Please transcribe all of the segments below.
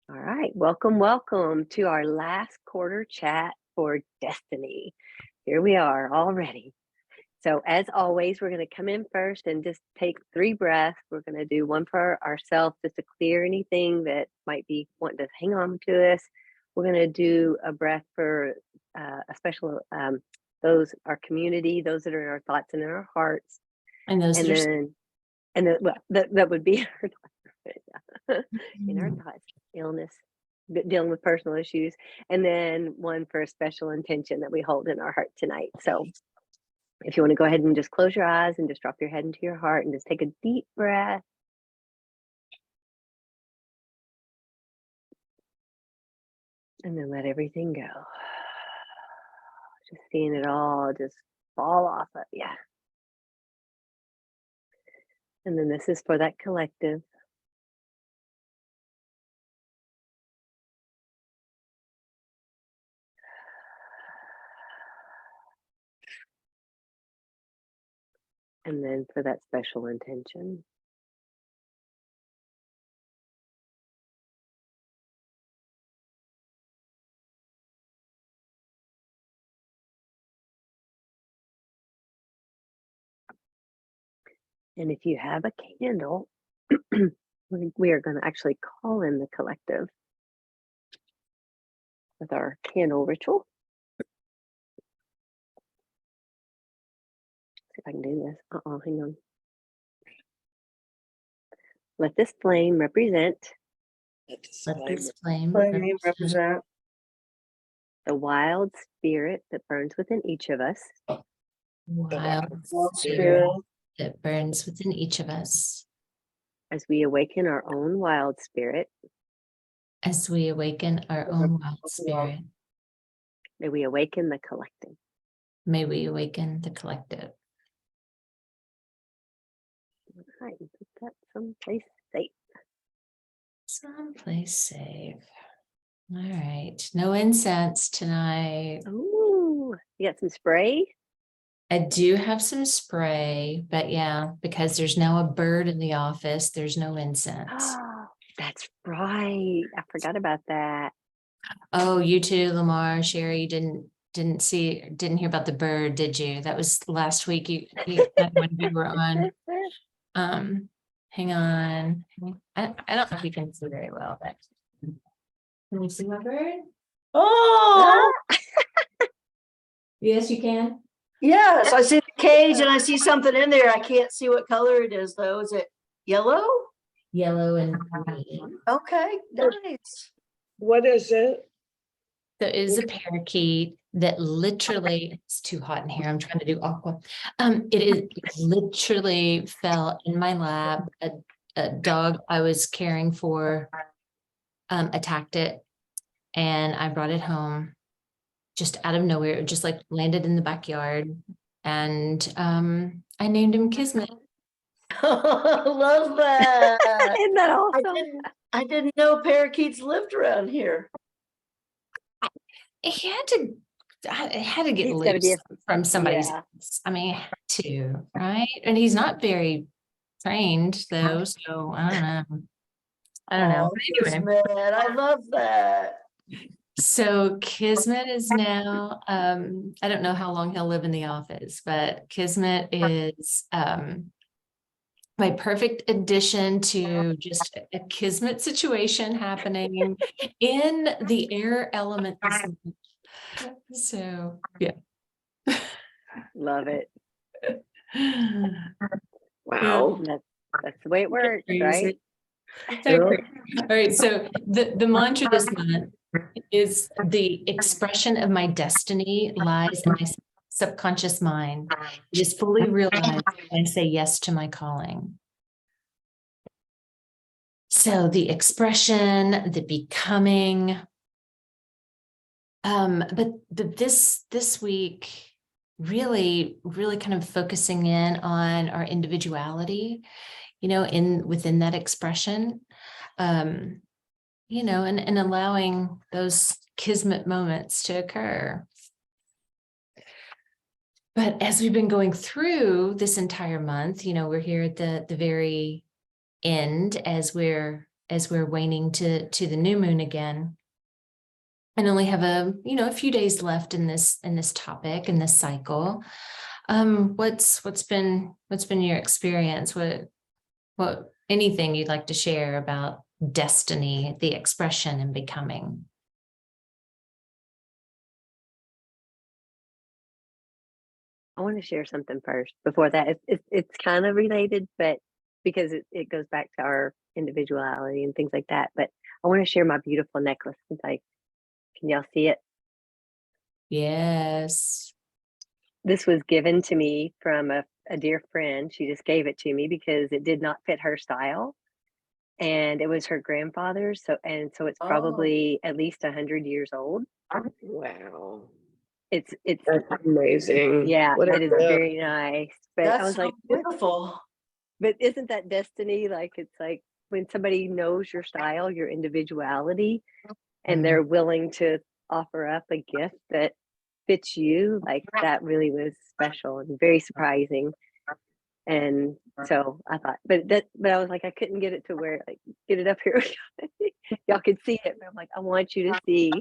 All right, welcome to our last quarter chat for Destiny. Here we are already. So, as always, we're going to come in first and just take 3 breaths. We're going to do one for ourselves just to clear anything that might be wanting to hang on to us. We're going to do a breath for a special, our community, those that are in our thoughts and in our hearts. And those And that are then, that would be in our Mm. thoughts, illness, dealing with personal issues, and then one for a special intention that we hold in our heart tonight. So if you want to go ahead and just close your eyes and just drop your head into your heart and just take a deep breath. And then let everything go. Just seeing it all just fall off of you. And then this is for that collective. And then for that special intention. And if you have a candle, we are going to actually call in the collective with our candle ritual. See if I can do this. Hang on. Let this flame represent Let this flame represent the wild spirit that burns within each of us wild wild spirit spirit that burns within each of us as we awaken our own wild spirit. as we awaken our own wild spirit. May we awaken the collective. May we awaken the collective. All right, put that someplace safe. Someplace safe. All right. No incense tonight. Ooh, you got some spray? I do have some spray, but yeah, because there's now a bird in the office, there's no incense. Oh, that's right. I forgot about that. Oh, you too, Lamar, Sherry, you didn't hear about the bird, did you? That was last week. You when we were on. Hang on. I don't know if you can see very well, but can you see my bird? Oh, Yes, you can. yes, I see the cage and I see something in there. I can't see what color it is though. Is it yellow? Yellow and green. Okay, nice. What is it? So it is a parakeet that literally, it's too hot in here. I'm trying to do aqua. It literally fell in my lap. A dog I was caring for attacked it, and I brought it home just out of nowhere. It just like landed in the backyard, and I named him Kismet. Love that. Isn't that awesome? I didn't know parakeets lived around here. It had to get He's gotta be loose from somebody's yeah. house. I mean, it had to, right? And he's not very trained though, so I don't know. Oh, But anyway, Kismet, I love that. so Kismet is now, I don't know how long he'll live in the office, but Kismet is my perfect addition to just a Kismet situation happening in the air element. So yeah. Love it. Wow. That's the way it works, right? All right, so the mantra this month is the expression of my destiny lies in my subconscious mind. It is fully realized when I say yes to my calling. So the expression, the becoming, but this week, really kind of focusing in on our individuality, within that expression, and allowing those Kismet moments to occur. But as we've been going through this entire month, we're here at the very end as we're as we're waning to the new moon again. And only have a few days left in this topic, in this cycle. What's been your experience? What anything you'd like to share about destiny, the expression and becoming? I want to share something first before that. It's kind of related, but because it goes back to our individuality and things like that. But I want to share my beautiful necklace. It's like, can y'all see it? Yes. This was given to me from a dear friend. She just gave it to me because it did not fit her style. And it was her grandfather's. So it's probably at least 100 years old. Wow. It's That's amazing. yeah, What a it is gift. very nice. But I That's was so like, beautiful. but isn't that destiny? Like, it's like when somebody knows your style, your individuality, and they're willing to offer up a gift that fits you, like that really was special and very surprising. And so I thought, but I was like, I couldn't get it to where, like, get it up here. Y'all could see it, but I'm like, I want you to see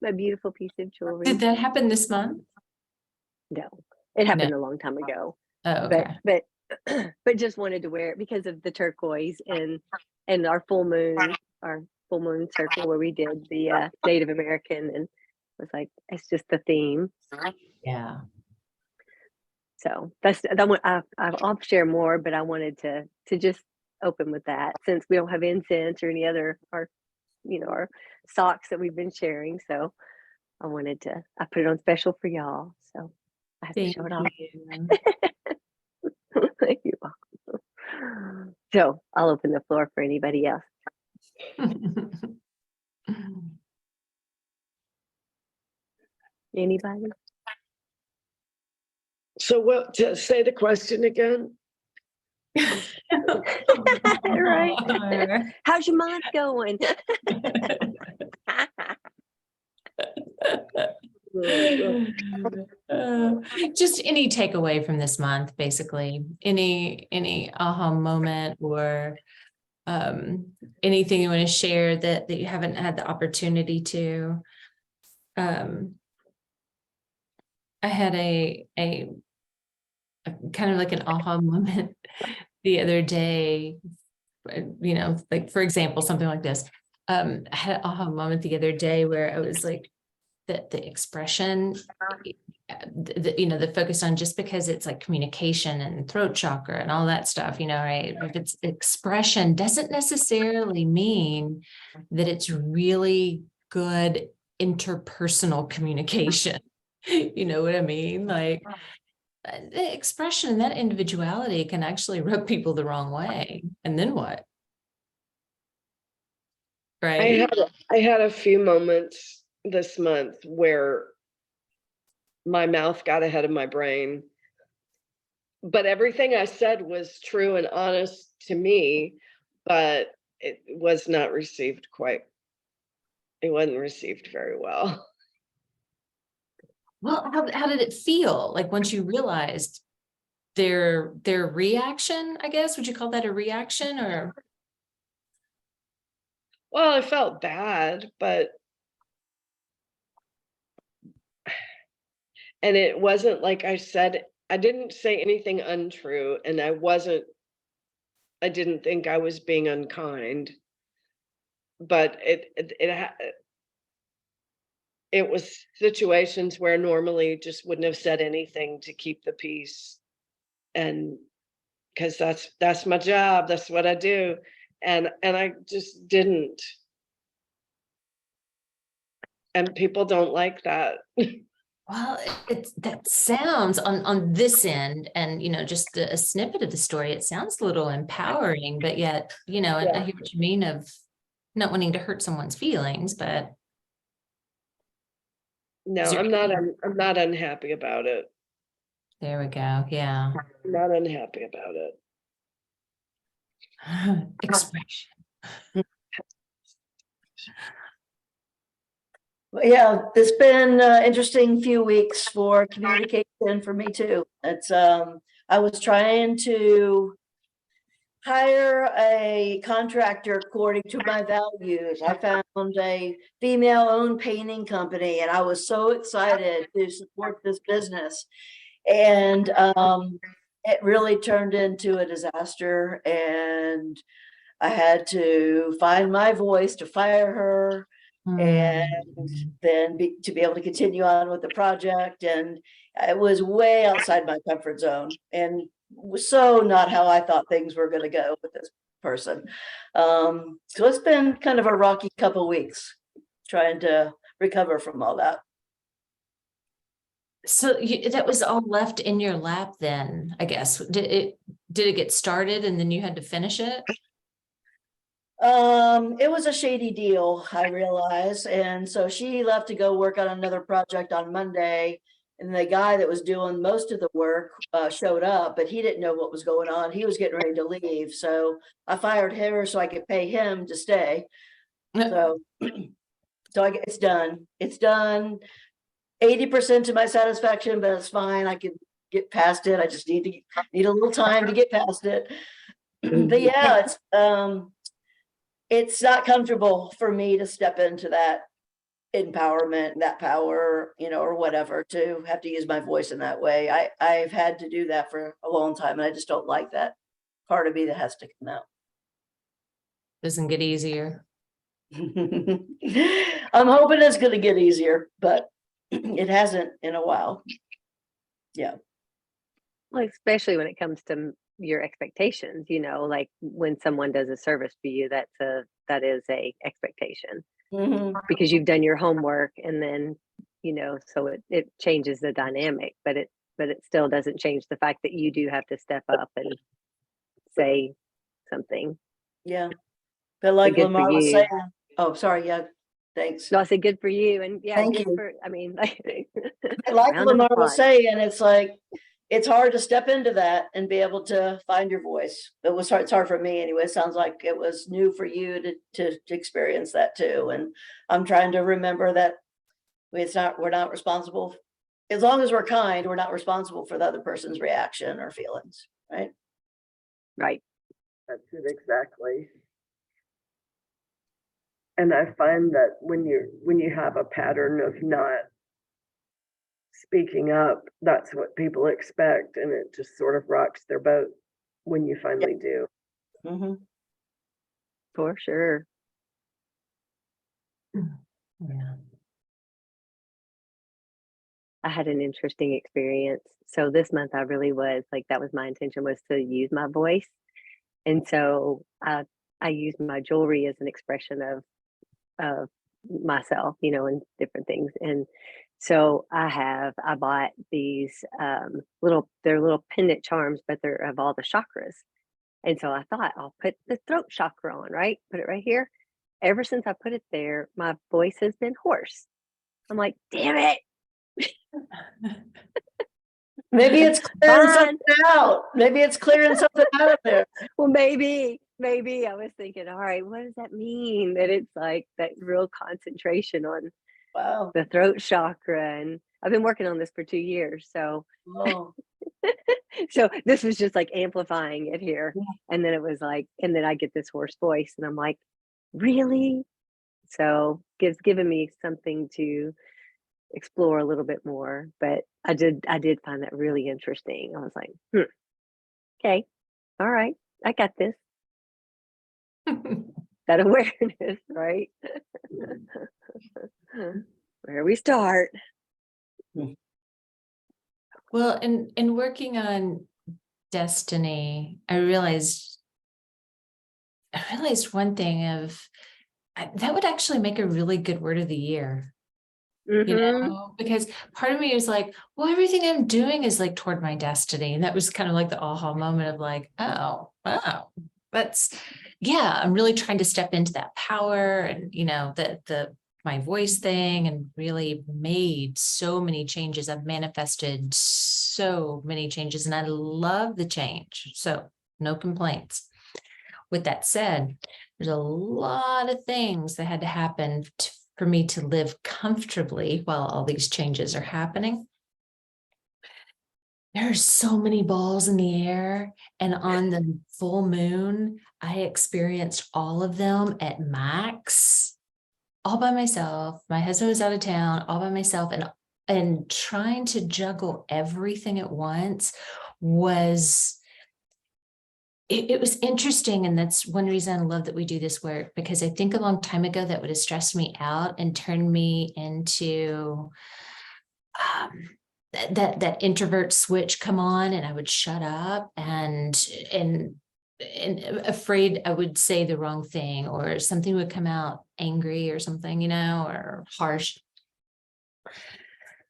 my beautiful piece of jewelry. Did that happen this month? No, it happened a long time ago. Oh, okay. But just wanted to wear it because of the turquoise and our full moon circle where we did the Native American, and was like, it's just the theme. Yeah. So that's that one. I'll share more, but I wanted to just open with that since we don't have incense or any other our socks that we've been sharing. So I put it on special for y'all. So I have to show it off. You're welcome. So I'll open the floor for anybody else. Anybody? So what, to say the question again? Right. How's your month going? Just any takeaway from this month, basically. Any aha moment or anything you want to share that you haven't had the opportunity to. I had a kind of like an aha moment the other day, like, for example, something like this. I had an aha moment the other day where I was like, the expression, the focus on, just because it's like communication and throat chakra and all that stuff, right? If it's expression, doesn't necessarily mean that it's really good interpersonal communication. You know what I mean? Like, the expression, that individuality can actually rub people the wrong way. And then what? Right? I had a few moments this month where my mouth got ahead of my brain, but everything I said was true and honest to me, but it was not received it wasn't received very well. Well, how did it feel? Like, once you realized their reaction, I guess, would you call that a reaction? Or? Well, I felt bad, and it wasn't like I didn't say anything untrue, and I didn't think I was being unkind, but it was situations where normally just wouldn't have said anything to keep the peace, and because that's my job, that's what I do, and I just didn't, and people don't like that. Well, that sounds on this end, and just a snippet of the story, it sounds a little empowering, but yet, I hear what you mean of not wanting to hurt someone's feelings, but No, I'm not unhappy about it. there we go. Yeah. I'm not unhappy about it. Expression. Well, yeah, it's been an interesting few weeks for communication for me too. It's I was trying to hire a contractor according to my values. I found a female-owned painting company, and I was so excited to support this business. And it really turned into a disaster, and I had to find my voice to fire her, and then to be able to continue on with the project. And it was way outside my comfort zone, and was so not how I thought things were going to go with this person. So it's been kind of a rocky couple weeks trying to recover from all that. So that was all left in your lap then, I guess. Did it get started and then you had to finish it? It was a shady deal, I realized. And so she left to go work on another project on Monday. And the guy that was doing most of the work showed up, but he didn't know what was going on. He was getting ready to leave. So I fired her so I could pay him to stay. So, it's done. It's done 80% to my satisfaction, but it's fine. I can get past it. I just need a little time to get past it. But yeah, it's not comfortable for me to step into that empowerment, that power, or whatever, to have to use my voice in that way. I've had to do that for a long time, and I just don't like that part of me that has to come out. Doesn't get easier. I'm hoping it's going to get easier, but it hasn't in a while. Yeah. Well, especially when it comes to your expectations, like when someone does a service for you, that is a expectation. Mhm. Because you've done your homework, and then, so it changes the dynamic, but it still doesn't change the fact that you do have to step up and say something. Yeah. But like good for Lamar was you. saying, oh, sorry. Yeah. Thanks. No, I said good for you. And yeah, Thank good you. for, Like round of Lamar was applause. saying, it's like, it's hard to step into that and be able to find your voice. It was hard. It's hard for me anyway. It sounds like it was new for you to experience that too. And I'm trying to remember that we're not responsible. As long as we're kind, we're not responsible for the other person's reaction or feelings, right? Right. That's it exactly. And I find that when you have a pattern of not speaking up, that's what people expect, and it just sort of rocks their boat when you finally do. Mm-hmm. For sure. Yeah. I had an interesting experience. So this month I really was like, that was my intention, was to use my voice. And so I used my jewelry as an expression of myself, and different things. And so I bought these they're little pendant charms, but they're of all the chakras. And so I thought, I'll put the throat chakra on, right? Put it right here. Ever since I put it there, my voice has been hoarse. I'm like, damn it. Maybe it's clearing Fine. something out. Maybe it's clearing something out of there. Well, maybe I was thinking, all right, what does that mean? That it's like that real concentration on Wow. the throat chakra. And I've been working on this for 2 years. So, Oh. so this was just like amplifying it here. Yeah. And then it was like, and then I get this hoarse voice, and I'm like, really? So given me something to explore a little bit more. But I did find that really interesting. I was like, okay, all right, I got this. That awareness, right? Where we start. Well, in working on Destiny, I realized one thing that would actually make a really good word of the year. Because part of me is like, well, everything I'm doing is like toward my destiny. And that was kind of like the aha moment of like, oh, wow, I'm really trying to step into that power and, my voice thing, and really made so many changes. I've manifested so many changes, and I love the change. So no complaints. With that said, there's a lot of things that had to happen for me to live comfortably while all these changes are happening. there are so many balls in the air, and on the full moon, I experienced all of them at max, all by myself. My husband was out of town, all by myself, and trying to juggle everything at once was it was interesting. And that's one reason I love that we do this work, because I think a long time ago that would have stressed me out and turned me into that introvert switch come on, and I would shut up and afraid I would say the wrong thing, or something would come out angry or something, you know, or harsh.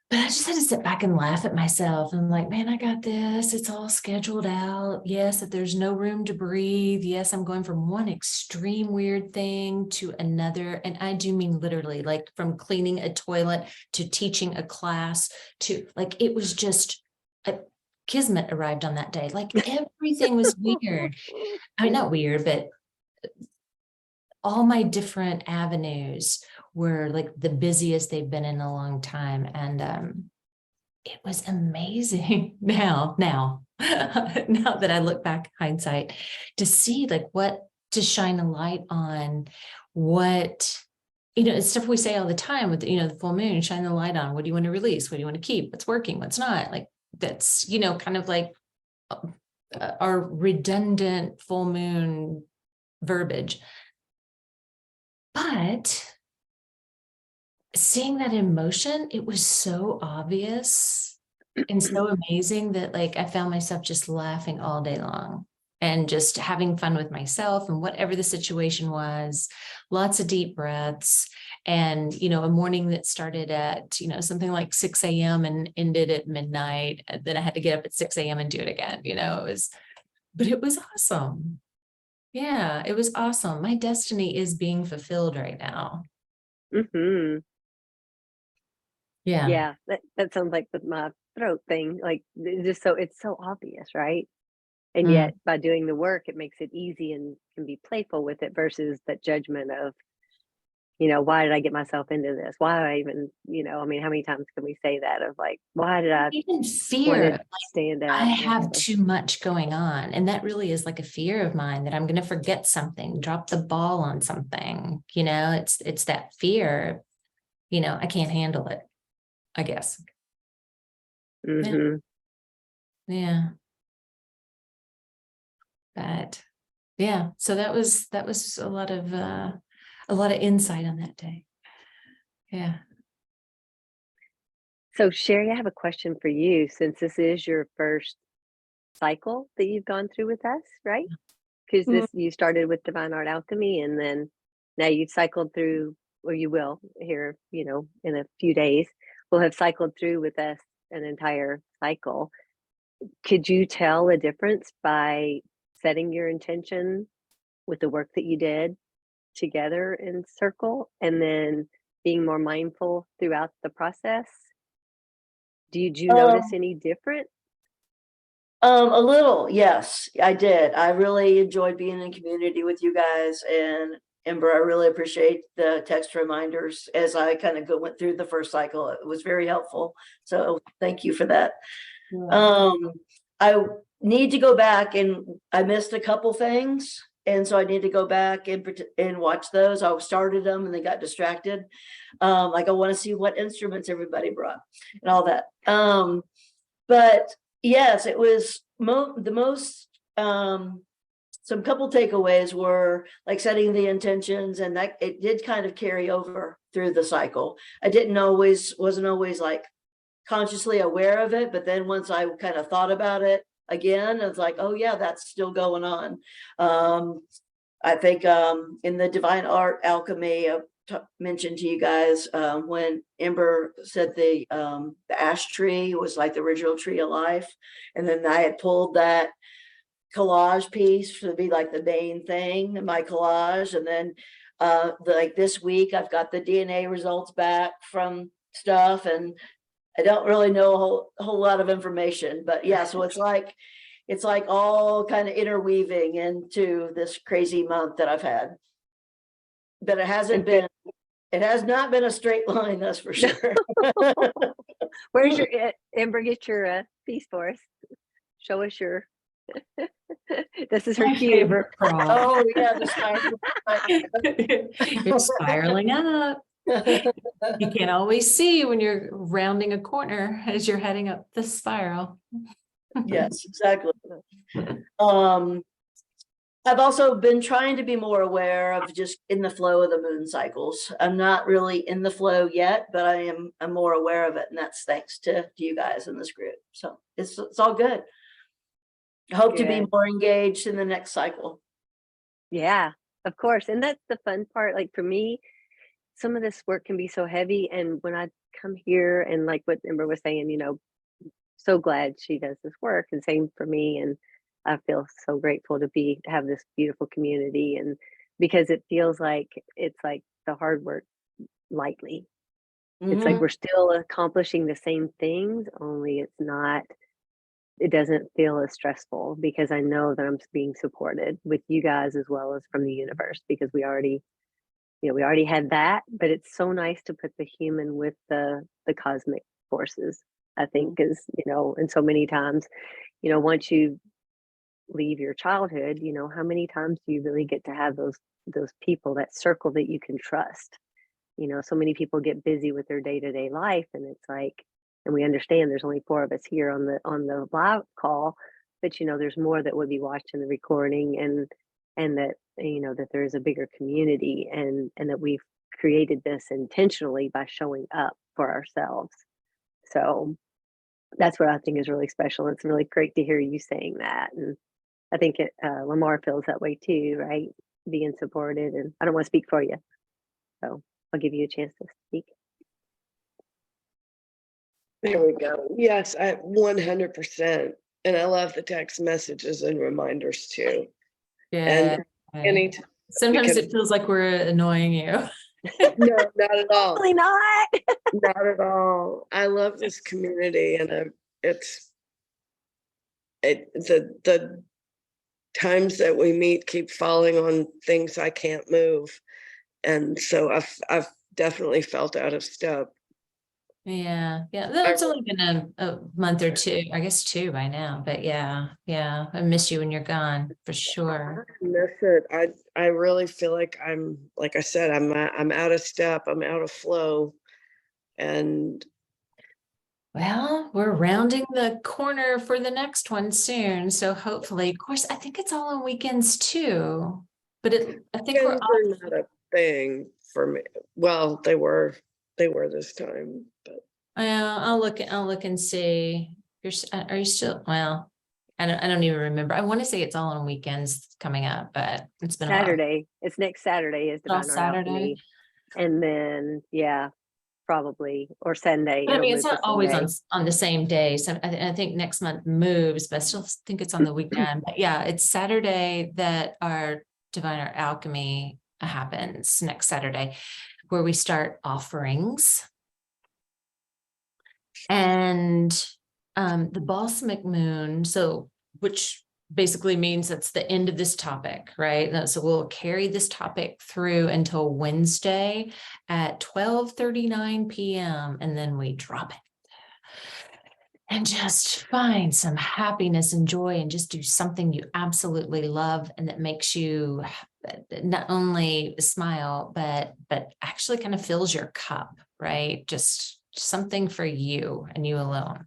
But I just had to sit back and laugh at myself. I'm like, man, I got this. It's all scheduled out. Yes, if there's no room to breathe. Yes, I'm going from one extreme weird thing to another. And I do mean literally, like from cleaning a toilet to teaching a class to, like, it was just a kismet arrived on that day. Like everything was weird. I mean, not weird, but all my different avenues were like the busiest they've been in a long time. And it was amazing now now that I look back, hindsight, to see like what to shine a light on, what, you know, it's stuff we say all the time with, you know, the full moon, shine the light on, what do you want to release? What do you want to keep? What's working? What's not? Like that's, you know, kind of like our redundant full moon verbiage. But seeing that in motion, it was so obvious and so amazing that like I found myself just laughing all day long and just having fun with myself and whatever the situation was. Lots of deep breaths, and you know, a morning that started at, you know, something like 6 a.m. and ended at midnight. And then I had to get up at 6 a.m. and do it again. You know, but it was awesome. Yeah, it was awesome. My destiny is being fulfilled right now. Hmm. Yeah. Yeah, that sounds like with my throat thing. Like just so it's so obvious, right? And Mm. yet by doing the work, it makes it easy and can be playful with it versus that judgment of, you know, why did I get myself into this? Why did I even, you know, I mean, how many times can we say that of like, why did I Even want to fear, stand I out? have Whatever. too much going on. And that really is like a fear of mine that I'm going to forget something, drop the ball on something. You know, it's that fear, you know, I can't handle it, I guess. Yeah. Hmm. Yeah. But yeah, so that was a lot of insight on that day. Yeah. So Sherry, I have a question for you since this is your first cycle that you've gone through with us, right? Because Mm. this you started with Divine Art Alchemy and then now you've cycled through, or you will here, you know, in a few days, will have cycled through with us an entire cycle. Could you tell a difference by setting your intention with the work that you did together in circle and then being more mindful throughout the process? Did you notice Um, any different? a little, yes, I did. I really enjoyed being in community with you guys, and Ember, I really appreciate the text reminders as I kind of went through the first cycle. It was very helpful. So thank you for that. I need to go back, and I missed a couple things. And so I need to go back and watch those. I started them and they got distracted. Like I want to see what instruments everybody brought and all that. But yes, it was the most, some couple takeaways were like setting the intentions, and that it did kind of carry over through the cycle. I wasn't always like consciously aware of it, but then once I kind of thought about it again, it's like, oh yeah, that's still going on. I think in the Divine Art Alchemy, mentioned to you guys when Ember said the ash tree was like the original tree of life, and then I had pulled that collage piece to be like the main thing in my collage, and then like this week I've got the DNA results back from stuff, and I don't really know a whole lot of information, but yeah, so it's like all kind of interweaving into this crazy month that I've had. But it hasn't been It has not been a straight line, that's for sure. Where's your Amber? Get your piece for us. Show us your. This is her My cue. favorite prop. Oh, yeah, the spiral. You're spiraling up. You can't always see when you're rounding a corner as you're heading up the spiral. Yes, exactly. I've also been trying to be more aware of just in the flow of the moon cycles. I'm not really in the flow yet, but I'm more aware of it, and that's thanks to you guys in this group. So it's all good. I hope to be Good. more engaged in the next cycle. Yeah, of course. And that's the fun part. Like for me, some of this work can be so heavy. And when I come here and like what Amber was saying, you know, so glad she does this work, and same for me. And I feel so grateful to have this beautiful community, and because it feels like it's like the hard work lightly. It's like Mhm. we're still accomplishing the same things, only it doesn't feel as stressful because I know that I'm being supported with you guys as well as from the universe, because we already had that, but it's so nice to put the human with the cosmic forces, I think, is, and so many times, once you leave your childhood, how many times do you really get to have those people, that circle that you can trust? So many people get busy with their day-to-day life, and it's like, and we understand there's only 4 of us here on the live call, but there's more that would be watching the recording, and that that there is a bigger community, and that we've created this intentionally by showing up for ourselves. So that's what I think is really special. It's really great to hear you saying that, and I think Lamar feels that way too, right? Being supported, and I don't want to speak for you, so I'll give you a chance to speak. There we go. Yes, I 100%. And I love the text messages and reminders too. Yeah. Any Sometimes because- it feels like we're annoying you. No, not at all. Probably not. Not at all. I love this community, and the times that we meet keep falling on things I can't move, and so I've definitely felt out of step. Yeah. That's only been a month or 2, I guess 2 by now, but yeah. I miss you when you're gone for sure. I miss it. I really feel like like I said, I'm out of step. I'm out of flow, and Well, we're rounding the corner for the next one soon. So hopefully, of course, I think it's all on weekends too. But I think we're weekends are not a thing for me. Well, they were this time, but I'll look and see. Are you still, well, I don't even remember. I want to say it's all on weekends coming up, but it's been a while. Saturday. It's next Saturday is Oh, Divine Art Saturday. Alchemy. And then probably, or Sunday. But I it'll mean, it's move to not always Sunday. on the same day. So I think next month moves, but I still think it's on the weekend. But yeah, it's Saturday that our Divine Art Alchemy happens, next Saturday, where we start offerings. And the balsamic moon, which basically means that's the end of this topic, right? So we'll carry this topic through until Wednesday at 12:39 p.m. and then we drop it. And just find some happiness and joy, and just do something you absolutely love and that makes you not only smile, but actually kind of fills your cup, right? Just something for you and you alone.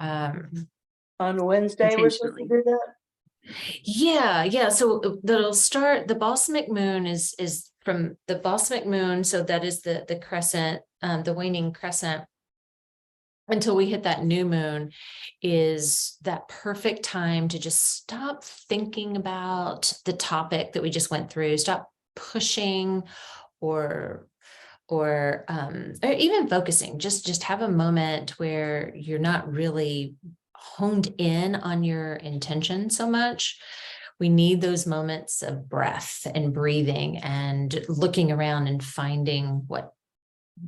On Wednesday, we're supposed to do that? Yeah. So that'll start, the balsamic moon is from the balsamic moon. So that is the crescent, the waning crescent, until we hit that new moon, is that perfect time to just stop thinking about the topic that we just went through, stop pushing or even focusing, just have a moment where you're not really honed in on your intention so much. We need those moments of breath and breathing and looking around and finding what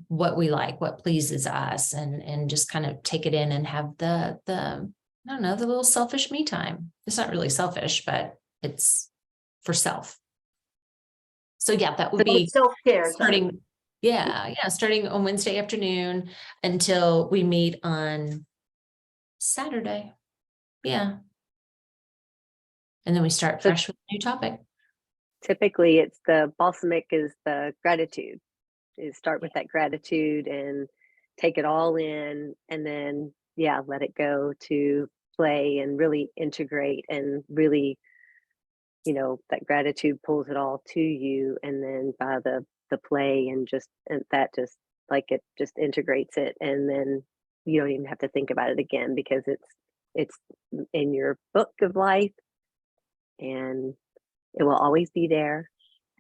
we like, what pleases us, and just kind of take it in and have the I don't know, the little selfish me time. It's not really selfish, but it's for self. So yeah, that would be Self-care time. starting. Yeah, starting on Wednesday afternoon until we meet on Saturday. Yeah. And then we start So- fresh with a new topic. Typically it's the balsamic is the gratitude, is start with that gratitude and take it all in, and then let it go to play and really integrate, and really, that gratitude pulls it all to you, and then by the play and that just like it just integrates it, and then you don't even have to think about it again because it's in your book of life, and it will always be there,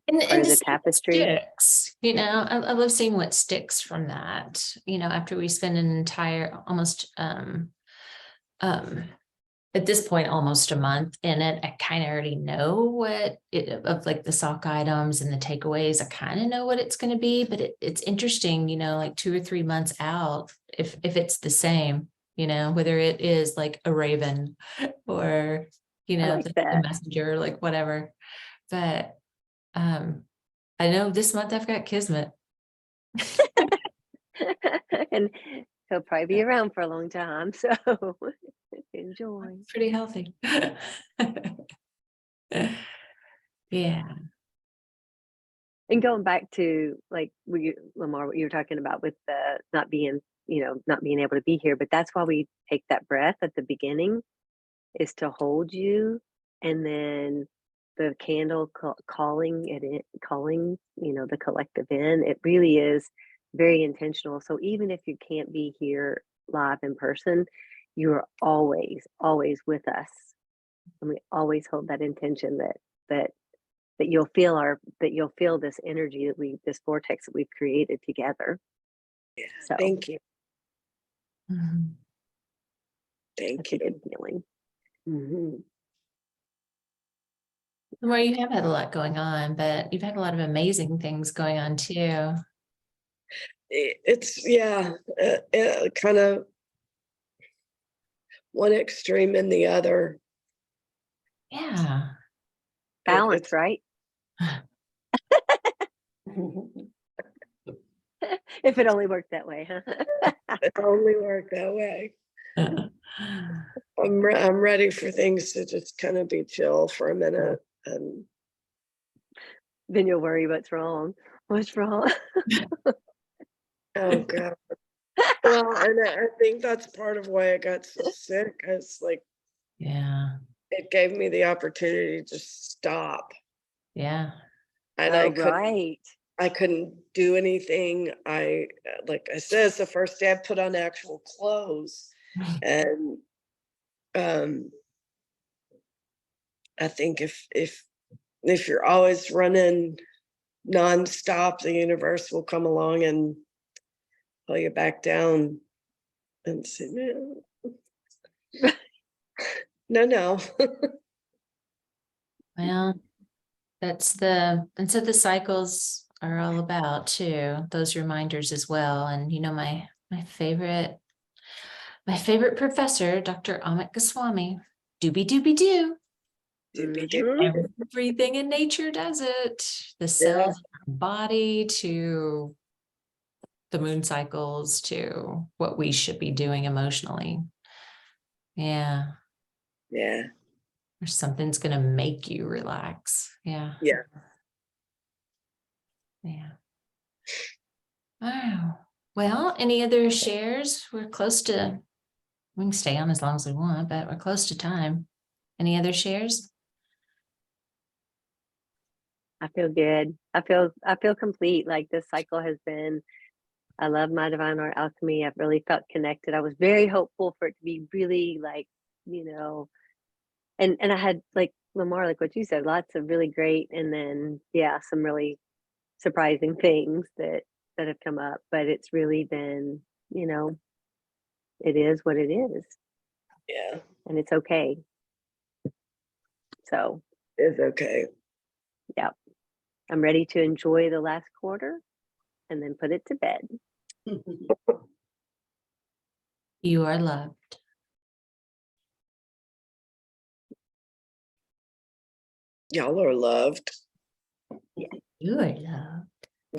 And part of to the see what tapestry. sticks, I love seeing what sticks from that, after we spend an entire almost at this point almost a month in it. I kind of already know what it of like the sock items and the takeaways. I kind of know what it's going to be, but it's interesting, like 2 or 3 months out, if it's the same, whether it is like a raven or like the that. messenger, like whatever. But I know this month I've got Kismet. And he'll probably be around for a long time, so enjoy. Pretty healthy. Yeah. And going back to like Lamar, what you were talking about with the not being able to be here, but that's why we take that breath at the beginning, is to hold you, and then the candle calling it in, calling the collective in. It really is very intentional. So even if you can't be here live in person, you are always with us, and we always hold that intention that you'll feel this energy this vortex that we've created together. Yeah. So Thank you. Mhm. Thank that's a you. good feeling. Hmm. Well, you have had a lot going on, but you've had a lot of amazing things going on too. It's kind of one extreme and the other. Yeah. Balance, It's right? If it only worked that way, huh? it only worked that way. I'm ready for things to just kind of be chill for a minute. And Then you'll worry what's wrong. What's wrong? oh god. Well, and I think that's part of why I got so sick. It's like Yeah. it gave me the opportunity to just stop, Yeah. and Oh, right. I couldn't do anything. Like I said, it's the first day I put on actual clothes, and um, I think if you're always running nonstop, the universe will come along and pull you back down and say, no, no, no. Well, that's what the cycles are all about too. Those reminders as well. And my favorite professor, Dr. Amit Goswami, doobie doobie doo. Doopy Mhm. doop. Everything in nature does it. The cells in our body to the moon cycles to what we should be doing emotionally. Yeah. Yeah, Or something's gonna make you relax. Yeah. yeah. Yeah. Wow. Well, any other shares? We're close to, we can stay on as long as we want, but we're close to time. Any other shares? I feel good. I feel complete. Like this cycle has been, I love my divine art alchemy. I've really felt connected. I was very hopeful for it to be really like, you know, and I had like Lamar, like what you said, lots of really great, and then some really surprising things that have come up. But it's really been, it is what it is, Yeah, and it's okay. So it's okay. yeah, I'm ready to enjoy the last quarter and then put it to bed. You are loved. Y'all are loved. You are loved.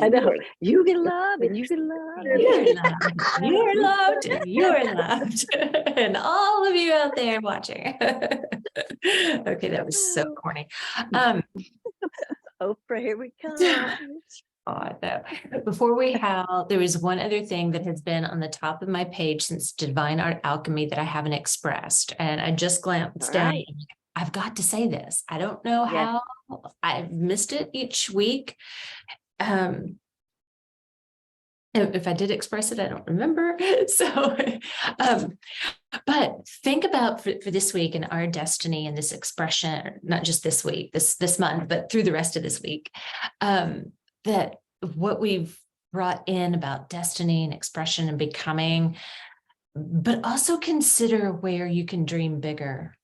I know. You can love and you can love. You're loved, you're loved, you're loved. And all of you out there watching. Okay, that was so corny. Oprah, here we come. Oh, no. Before we howl, there is one other thing that has been on the top of my page since Divine Art Alchemy that I haven't expressed. And I just glanced All down. right. And I've got to say this. I don't know Yes. how. I've missed it each week. If I did express it, I don't remember. So, but think about for this week and our destiny and this expression, not just this week, this month, but through the rest of this week, that what we've brought in about destiny and expression and becoming, but also consider where you can dream bigger.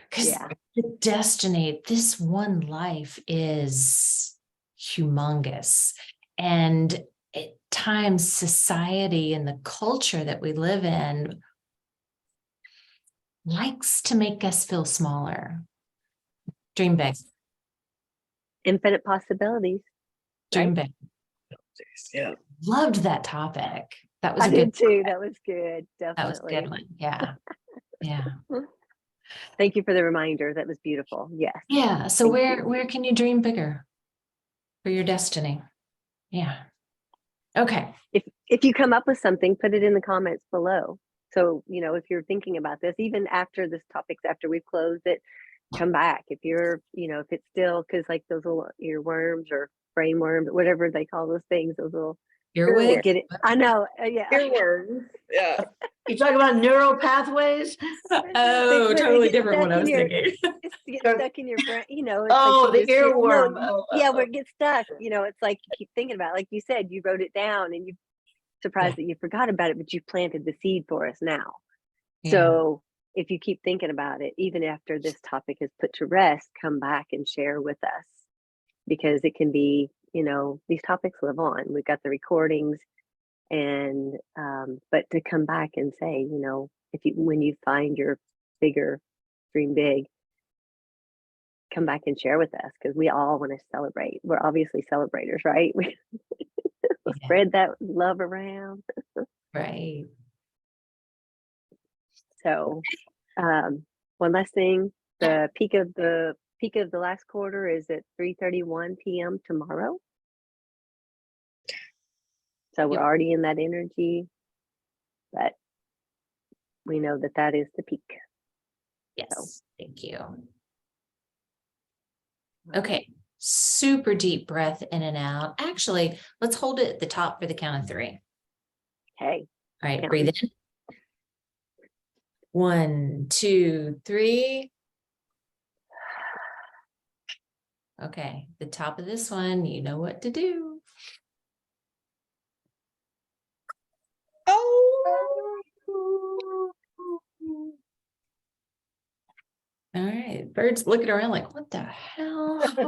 Because Yeah. the destiny, this one life is humongous. And at times society and the culture that we live in likes to make us feel smaller. Dream big, Infinite possibilities. dream big. Yeah. Loved that topic. That was I a good did too. That was good. That was a Definitely. good one. Yeah. Yeah. Thank you for the reminder. That was beautiful. Yes. Yeah. So Thank where can you dream bigger for your destiny? Yeah. Okay. If you come up with something, put it in the comments below. So, if you're thinking about this, even after this topic's after we've closed it, come back. If you're, if it's still, because like those little earworms or brain worms, whatever they call those things, those little Earwig. get it. I know. Yeah. Earworms. Yeah. You talk about neural pathways? Oh, They totally get different one I stuck was in your- thinking. It's to get Sure. stuck in your brain, it's Oh, like you the just get- no, earworm. yeah, where it gets stuck, it's like you keep thinking about it. Like you said, you wrote it down and you surprised that you forgot about it, but you planted the seed for us now. Yeah. So if you keep thinking about it, even after this topic is put to rest, come back and share with us, because it can be, these topics live on. We've got the recordings, and but to come back and say, when you find your bigger dream big, come back and share with us, because we all want to celebrate. We're obviously celebrators, right? We Yeah. spread that love around. Right. So one last thing, the peak of the last quarter is at 3:31 p.m. tomorrow. So we're Yep. already in that energy, but we know that is the peak. Yes. Thank you. Okay. Super deep breath in and out. Actually, let's hold it at the top for the count of 3. Okay. All right. Yeah. Breathe in. 1, 2, 3. Okay. The top of this one, you know what to do. All right, birds looking around like, what the hell? Where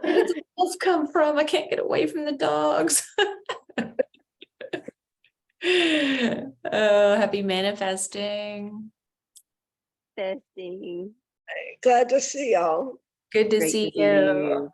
did the wolf come from? I can't get away from the dogs. Oh, happy manifesting. Testing. Glad to see y'all. Good to Great see to see you. you.